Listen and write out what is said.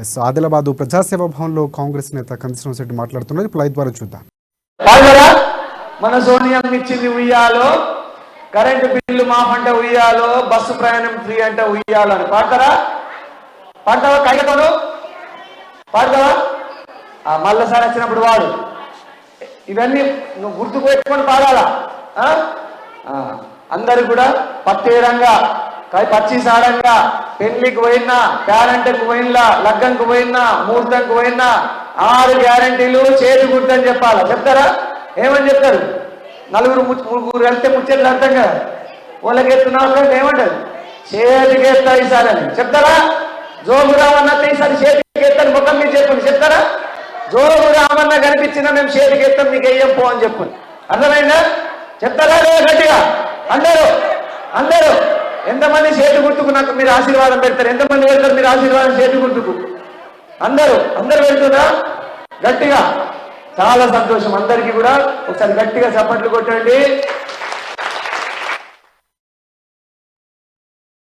ఆదిలాబాద్ ప్రజాసేవ భవన్లో కాంగ్రెస్ నేత కందిశ్రీరామ్ రెడ్డి మాట్లాడుతున్నారు. ఇప్పుడు లైవ్ ద్వారా చూద్దాం. మన సోనియం ఇచ్చింది ఉయ్యాలో, కరెంటు బిల్లు మాఫ్ అంటే ఉయ్యాలో, బస్సు ప్రయాణం ఫ్రీ అంటే ఉయ్యాలో అని పాడతారా? పాడతావా? కైగతను పాడతావా? మళ్ళీసారి వచ్చినప్పుడు వాడు ఇవన్నీ నువ్వు గుర్తుకు పెట్టుకొని పాడాలా. అందరు కూడా పత్తేరంగా పచ్చిసాడంగా పెళ్లికి పోయినా, పేరెంట్కి పోయినా, లగ్గంకు పోయినా, ముహూర్తంకు పోయినా 6 గ్యారంటీలు చేతి గుర్తని చెప్పాలా? చెప్తారా? ఏమని చెప్తారు? ముగ్గురు వెళ్తే ముచ్చేట్లు అర్థం కదా. వాళ్ళకెత్తున్నావు ఏమంటారు? చేతికి ఎత్తా ఈసారి అని చెప్తారా? జోగు రామన్న ఈసారి చేతికి ఎత్తని ముఖం మీద చెప్పండి. చెప్తారా? జోగు రామన్న కనిపించినా మేము చేతికి ఎత్తాం, మీకు వెయ్యం పో అని చెప్పండి. అర్థమైందా? చెప్తారా? గట్టిగా అందరూ ఎంతమంది చేతి గుర్తుకు నాకు మీరు ఆశీర్వాదం పెడతారు? ఎంతమంది పెడతారు మీరు ఆశీర్వాదం చేతి గుర్తుకు? అందరూ పెడుతున్నా గట్టిగా. చాలా సంతోషం. అందరికీ కూడా ఒకసారి గట్టిగా చప్పట్లు కొట్టండి.